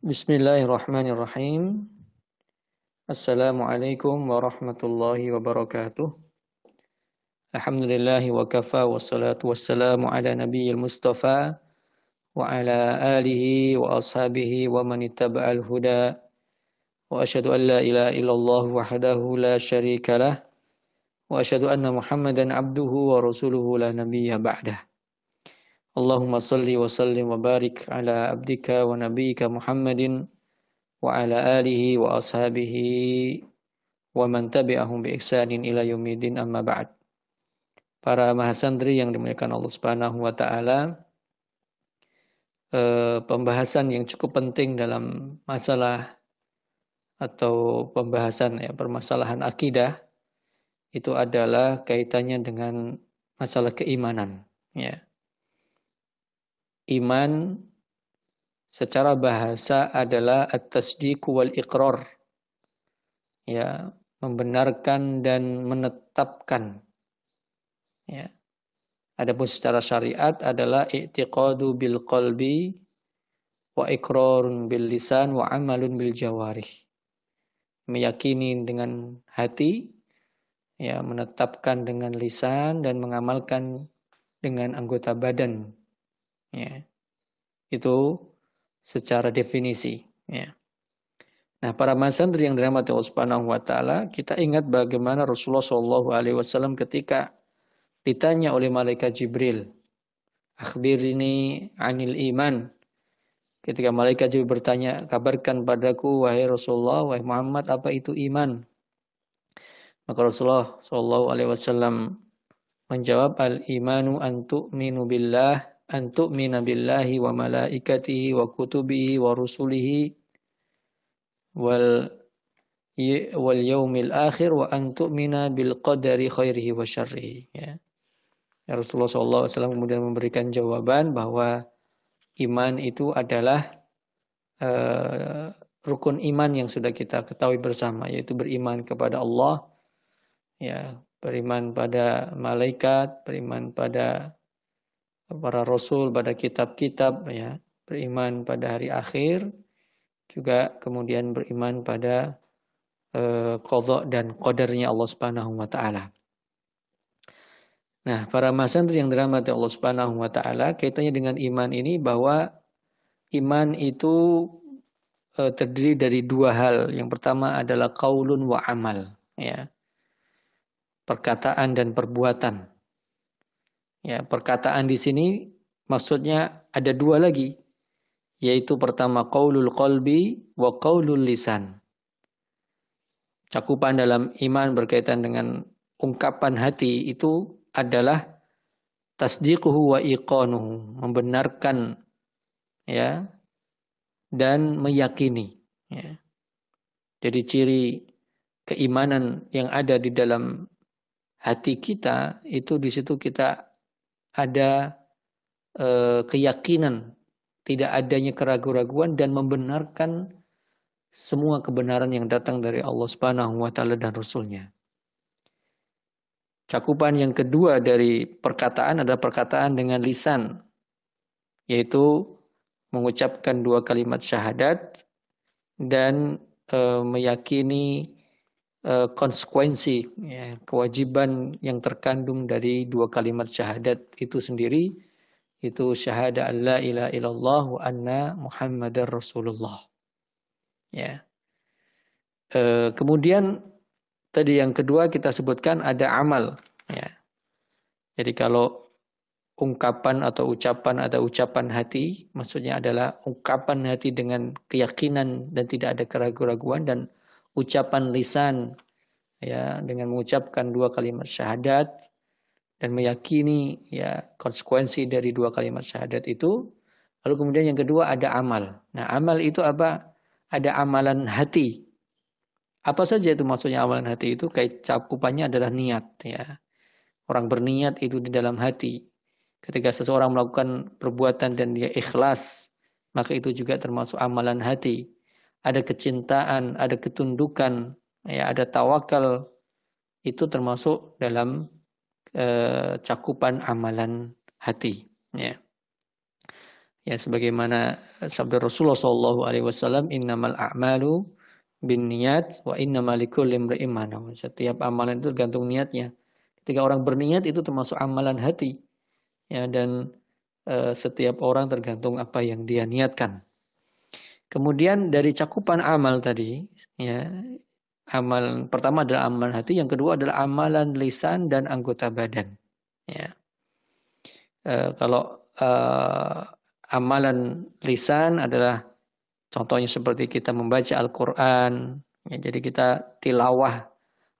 Bismillahirrahmanirrahim. Assalamualaikum warahmatullahi wabarakatuh. Alhamdulillahi wa kafa wassalatu wassalamu ala nabiyyil mustafa wa ala alihi wa ashabihi wa man ittaba'al huda wa asyhadu an la ilaha illallah wahdahu la syarika lah wa asyhadu anna Muhammadan abduhu wa rasuluhu la nabiyya ba'dah. Allahumma salli wa sallim wa barik ala abdika wa nabiyyika Muhammadin wa ala alihi wa ashabihi wa man tabi'ahum bi ihsanin ila yaumil amma ba'd. Para mahasantri yang dimuliakan Allah Subhanahu wa taala, pembahasan yang cukup penting dalam masalah atau pembahasan permasalahan akidah itu adalah kaitannya dengan masalah keimanan, ya. Iman secara bahasa adalah at-tasdiq wal iqrar. Ya, membenarkan dan menetapkan. Ya. Adapun secara syariat adalah i'tiqadu bil qalbi wa iqrarun bil lisan wa amalun bil jawarih. Meyakini dengan hati, ya, menetapkan dengan lisan dan mengamalkan dengan anggota badan. Ya. Itu secara definisi, ya. Nah, para mahasantri yang dirahmati Allah Subhanahu wa taala, kita ingat bagaimana Rasulullah Shallallahu alaihi wasallam ketika ditanya oleh malaikat Jibril, "Akhbirni 'anil iman." Ketika malaikat Jibril bertanya, "Kabarkan padaku wahai Rasulullah, wahai Muhammad, apa itu iman?" Maka Rasulullah Shallallahu alaihi wasallam menjawab, "Al-imanu an tu'minu billah, an tu'mina billahi wa malaikatihi wa kutubihi wa rusulihi wal yaumil akhir wa an tu'mina bil qadari khairihi wa syarrihi." Ya. Rasulullah SAW kemudian memberikan jawaban bahwa iman itu adalah rukun iman yang sudah kita ketahui bersama, yaitu beriman kepada Allah, ya, beriman pada malaikat, beriman pada para rasul, pada kitab-kitab, ya, beriman pada hari akhir, juga kemudian beriman pada qadha dan qadarnya Allah Subhanahu wa taala. Nah, para mahasantri yang dirahmati Allah Subhanahu wa taala, kaitannya dengan iman ini bahwa iman itu terdiri dari dua hal. Yang pertama adalah qaulun wa amal, ya. Perkataan dan perbuatan. Ya, perkataan di sini maksudnya ada dua lagi, yaitu pertama qaulul qalbi wa qaulul lisan. Cakupan dalam iman berkaitan dengan ungkapan hati itu adalah tasdiquhu wa iqanuhu, membenarkan, ya, dan meyakini, ya. Jadi ciri keimanan yang ada di dalam hati kita itu di situ kita ada keyakinan, tidak adanya keraguan-raguan dan membenarkan semua kebenaran yang datang dari Allah Subhanahu wa taala dan Rasul-Nya. Cakupan yang kedua dari perkataan adalah perkataan dengan lisan, yaitu mengucapkan dua kalimat syahadat dan meyakini konsekuensi, ya, kewajiban yang terkandung dari dua kalimat syahadat itu sendiri, itu syahadat la ilaha illallah wa anna Muhammadar Rasulullah. Ya. Kemudian tadi yang kedua kita sebutkan ada amal, ya. Jadi kalau ungkapan atau ucapan hati, maksudnya adalah ungkapan hati dengan keyakinan dan tidak ada keraguan-raguan, dan ucapan lisan, ya, dengan mengucapkan dua kalimat syahadat dan meyakini, ya, konsekuensi dari dua kalimat syahadat itu. Lalu kemudian yang kedua ada amal. Nah, amal itu apa? Ada amalan hati. Apa saja itu maksudnya amalan hati itu? Cakupannya adalah niat, ya. Orang berniat itu di dalam hati. Ketika seseorang melakukan perbuatan dan dia ikhlas, maka itu juga termasuk amalan hati. Ada kecintaan, ada ketundukan, ya, ada tawakal, itu termasuk dalam cakupan amalan hati. Ya. Ya, sebagaimana sabda Rasulullah sallallahu alaihi wasallam, "Innamal a'malu binniyat wa innamal likulli imri'in ma nawa." Setiap amalan itu tergantung niatnya. Ketika orang berniat itu termasuk amalan hati. Ya, dan setiap orang tergantung apa yang dia niatkan. Kemudian dari cakupan amal tadi, ya, amal pertama adalah amalan hati, yang kedua adalah amalan lisan dan anggota badan. Ya. Kalau amalan lisan adalah contohnya seperti kita membaca Al-Quran, ya, jadi kita tilawah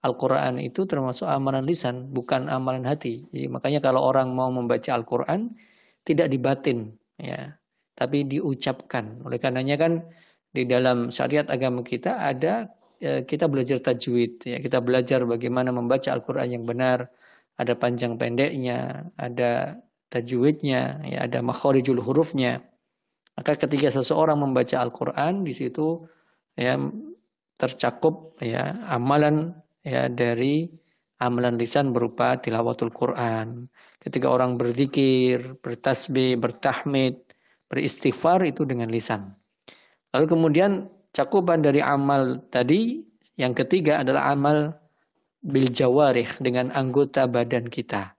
Al-Quran itu termasuk amalan lisan, bukan amalan hati. Jadi makanya kalau orang mau membaca Al-Quran tidak dibatin, ya, tapi diucapkan. Oleh karenanya kan di dalam syariat agama kita ada kita belajar tajwid, ya, kita belajar bagaimana membaca Al-Quran yang benar. Ada panjang pendeknya, ada tajwidnya, ya, ada makhorijul hurufnya. Maka ketika seseorang membaca Al-Quran di situ ya tercakup ya amalan ya dari amalan lisan berupa tilawatul Quran. Ketika orang berzikir, bertasbih, bertahmid, beristighfar itu dengan lisan. Lalu kemudian cakupan dari amal tadi yang ketiga adalah amal bil jawarih dengan anggota badan kita.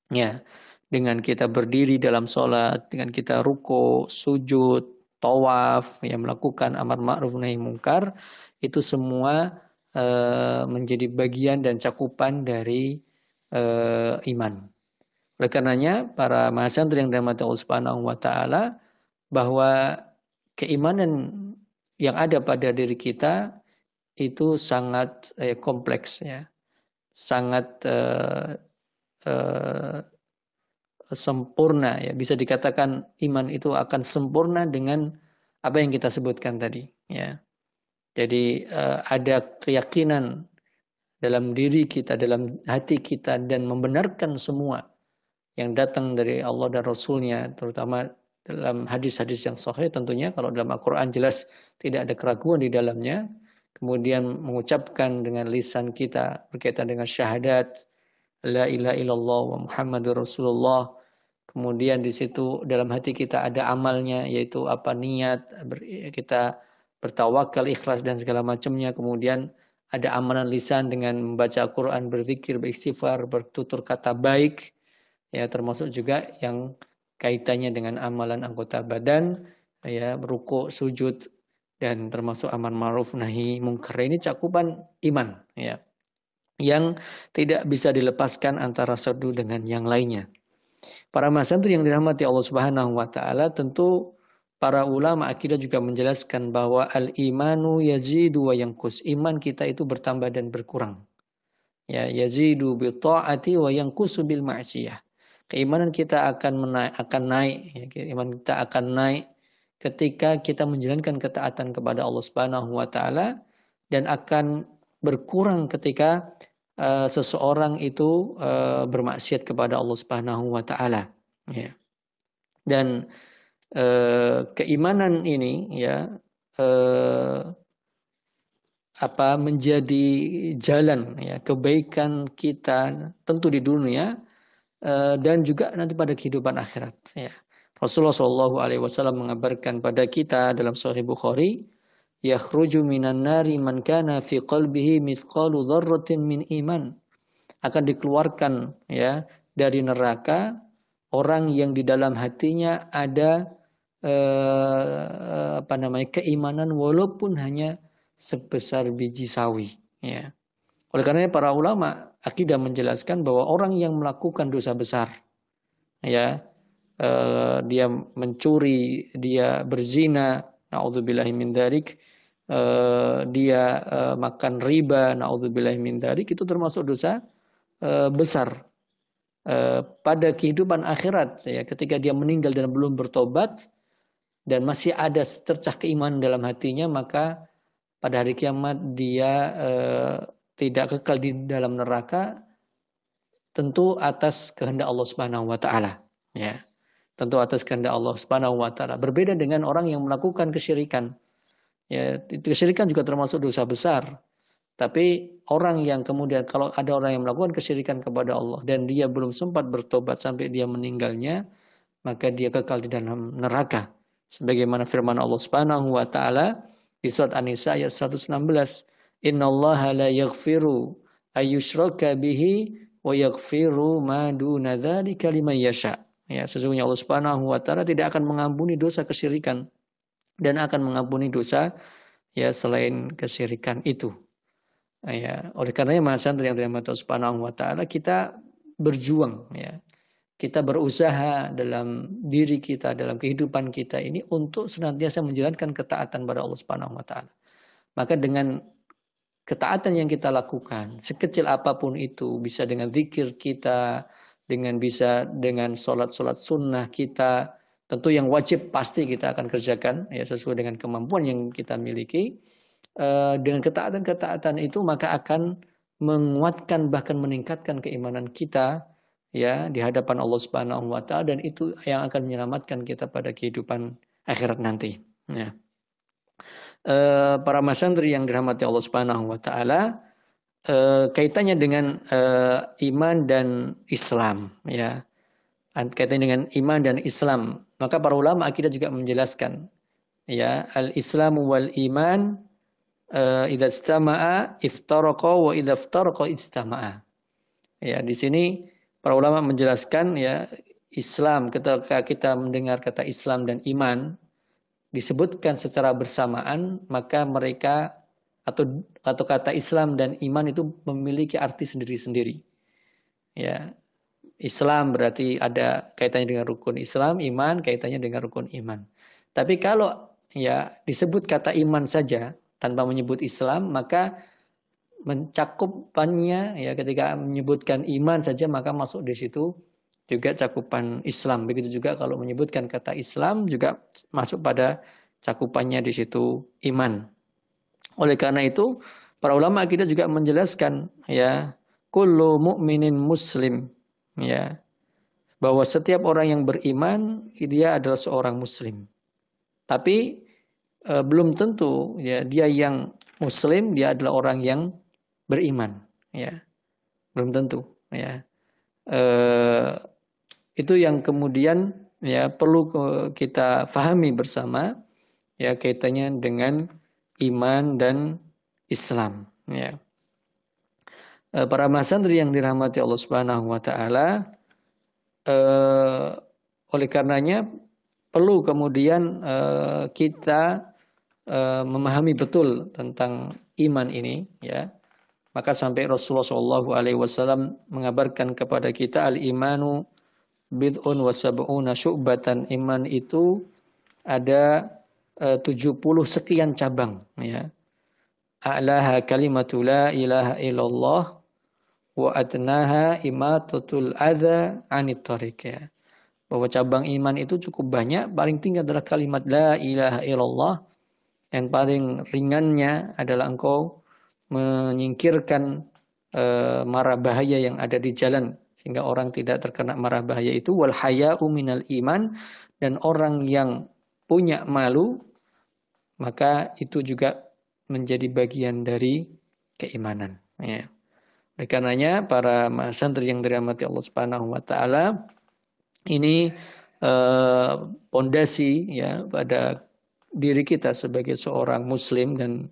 Ya, dengan kita berdiri dalam sholat, dengan kita ruko, sujud, tawaf, yang melakukan amar ma'ruf nahi mungkar, itu semua menjadi bagian dan cakupan dari iman. Oleh karenanya, para mahasiswa yang dirahmati Allah Subhanahu wa taala, bahwa keimanan yang ada pada diri kita itu sangat kompleks, ya, sangat sempurna, ya, bisa dikatakan iman itu akan sempurna dengan apa yang kita sebutkan tadi, ya. Jadi ada keyakinan dalam diri kita, dalam hati kita, dan membenarkan semua yang datang dari Allah dan Rasulnya, terutama dalam hadis-hadis yang sahih tentunya. Kalau dalam Al-Quran jelas tidak ada keraguan di dalamnya. Kemudian mengucapkan dengan lisan kita berkaitan dengan syahadat la ilaha illallah wa Muhammadur Rasulullah. Kemudian di situ dalam hati kita ada amalnya, yaitu apa, niat, kita bertawakal, ikhlas dan segala macamnya. Kemudian ada amalan lisan dengan membaca Al-Quran, berzikir, beristighfar, bertutur kata baik, ya, termasuk juga yang kaitannya dengan amalan anggota badan, ya, ruku', sujud, dan termasuk amar ma'ruf nahi mungkar. Ini cakupan iman, ya, yang tidak bisa dilepaskan antara satu dengan yang lainnya. Para mahasiswa yang dirahmati Allah Subhanahu wa taala, tentu para ulama akidah juga menjelaskan bahwa al-imanu yazidu wa yanqus. Iman kita itu bertambah dan berkurang. Ya, yazidu bi ta'ati wa yanqusu bil ma'siyah. Keimanan kita akan naik, ya, iman kita akan naik ketika kita menjalankan ketaatan kepada Allah Subhanahu wa taala, dan akan berkurang ketika seseorang itu bermaksiat kepada Allah Subhanahu wa taala, ya. Dan keimanan ini, ya, menjadi jalan, ya, kebaikan kita tentu di dunia dan juga nanti pada kehidupan akhirat, ya. Rasulullah Shallallahu alaihi wasallam mengabarkan pada kita dalam Sahih Bukhari, yakhruju minan nari man kana fi qalbihi mithqalu dzarratin min iman. Akan dikeluarkan, ya, dari neraka orang yang di dalam hatinya ada keimanan walaupun hanya sebesar biji sawi, ya. Oleh karena para ulama akidah menjelaskan bahwa orang yang melakukan dosa besar, ya, dia mencuri, dia berzina, naudzubillahi min dzalik, dia makan riba, naudzubillahi min dzalik, itu termasuk dosa besar. Pada kehidupan akhirat, ya, ketika dia meninggal dan belum bertobat dan masih ada secercah keimanan dalam hatinya, maka pada hari kiamat dia tidak kekal di dalam neraka, tentu atas kehendak Allah Subhanahu wa taala, ya. Tentu atas kehendak Allah Subhanahu wa taala. Berbeda dengan orang yang melakukan kesyirikan. Ya, kesyirikan juga termasuk dosa besar. Tapi orang yang kemudian, kalau ada orang yang melakukan kesyirikan kepada Allah dan dia belum sempat bertobat sampai dia meninggalnya, maka dia kekal di dalam neraka. Sebagaimana firman Allah Subhanahu wa taala di surat An-Nisa ayat 116, "Innallaha la yaghfiru ayyushraka bihi wa yaghfiru ma duna dzalika liman yasha." Ya, sesungguhnya Allah Subhanahu wa taala tidak akan mengampuni dosa kesyirikan dan akan mengampuni dosa ya selain kesyirikan itu. Ya, oleh karenanya mahasiswa yang dirahmati Allah Subhanahu wa taala, kita berjuang ya. Kita berusaha dalam diri kita, dalam kehidupan kita ini untuk senantiasa menjalankan ketaatan pada Allah Subhanahu wa taala. Maka dengan ketaatan yang kita lakukan, sekecil apapun itu, bisa dengan zikir kita, bisa dengan sholat-sholat sunnah kita, tentu yang wajib pasti kita akan kerjakan ya sesuai dengan kemampuan yang kita miliki. Dengan ketaatan-ketaatan itu maka akan menguatkan bahkan meningkatkan keimanan kita ya di hadapan Allah Subhanahu wa taala, dan itu yang akan menyelamatkan kita pada kehidupan akhirat nanti ya. Para masantri yang dirahmati Allah Subhanahu wa taala, kaitannya dengan iman dan Islam ya. Kaitannya dengan iman dan Islam, maka para ulama akidah juga menjelaskan ya, al-Islamu wal iman idza istama'a iftaraqa wa idza iftaraqa istama'a. Ya, di sini para ulama menjelaskan ya, Islam, ketika kita mendengar kata Islam dan iman disebutkan secara bersamaan, maka mereka atau kata Islam dan iman itu memiliki arti sendiri-sendiri. Ya, Islam berarti ada kaitannya dengan rukun Islam, iman kaitannya dengan rukun iman. Tapi kalau ya disebut kata iman saja tanpa menyebut Islam, maka mencakupannya ya, ketika menyebutkan iman saja maka masuk di situ juga cakupan Islam. Begitu juga kalau menyebutkan kata Islam juga masuk pada cakupannya di situ iman. Oleh karena itu para ulama kita juga menjelaskan ya, kullu mu'minin muslim ya, bahwa setiap orang yang beriman dia adalah seorang muslim. Tapi belum tentu ya dia yang muslim dia adalah orang yang beriman ya, belum tentu ya. Itu yang kemudian ya perlu kita fahami bersama ya, kaitannya dengan iman dan Islam ya. Para masantri yang dirahmati Allah Subhanahu wa taala, oleh karenanya perlu kemudian kita memahami betul tentang iman ini ya. Maka sampai Rasulullah SAW mengabarkan kepada kita, al-imanu bid'un wa sab'una syu'batan. Iman itu ada 70 sekian cabang ya. A'laha kalimatu la ilaha illallah wa adnaha imatatul adza 'anit thariq ya. Bahwa cabang iman itu cukup banyak, paling tinggi adalah kalimat la ilaha illallah. Yang paling ringannya adalah engkau menyingkirkan mara bahaya yang ada di jalan sehingga orang tidak terkena mara bahaya itu. Wal haya'u minal iman, dan orang yang punya malu maka itu juga menjadi bagian dari keimanan ya. Oleh karenanya para santri yang dirahmati Allah Subhanahu wa taala, ini pondasi ya pada diri kita sebagai seorang muslim dan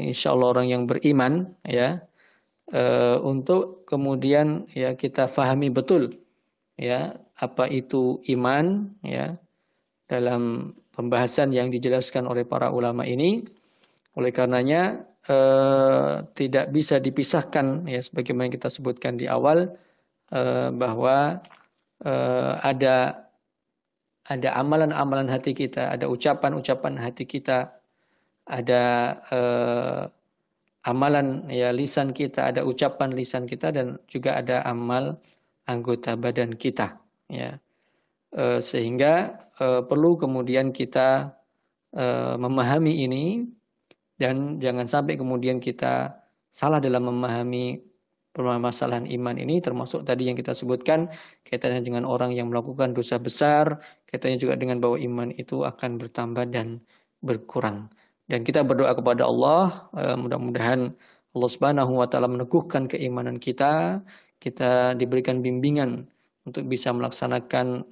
insya Allah orang yang beriman ya, untuk kemudian ya kita fahami betul ya apa itu iman ya dalam pembahasan yang dijelaskan oleh para ulama ini. Oleh karenanya tidak bisa dipisahkan ya, sebagaimana kita sebutkan di awal bahwa ada amalan-amalan hati kita, ada ucapan-ucapan hati kita, ada amalan ya lisan kita, ada ucapan lisan kita, dan juga ada amal anggota badan kita ya. Sehingga perlu kemudian kita memahami ini, dan jangan sampai kemudian kita salah dalam memahami permasalahan iman ini, termasuk tadi yang kita sebutkan kaitannya dengan orang yang melakukan dosa besar, kaitannya juga dengan bahwa iman itu akan bertambah dan berkurang. Dan kita berdoa kepada Allah, mudah-mudahan Allah Subhanahu wa taala meneguhkan keimanan kita, kita diberikan bimbingan untuk bisa melaksanakan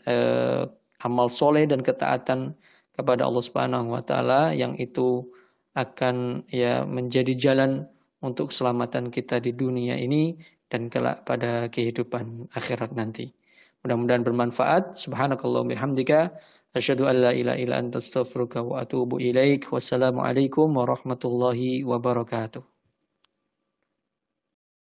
amal soleh dan ketaatan kepada Allah Subhanahu wa taala yang itu akan ya menjadi jalan untuk keselamatan kita di dunia ini dan kelak pada kehidupan akhirat nanti. Mudah-mudahan bermanfaat. Subhanakallah bihamdika asyhadu an la ilaha illa anta astaghfiruka wa atubu ilaik. Wassalamualaikum warahmatullahi wabarakatuh.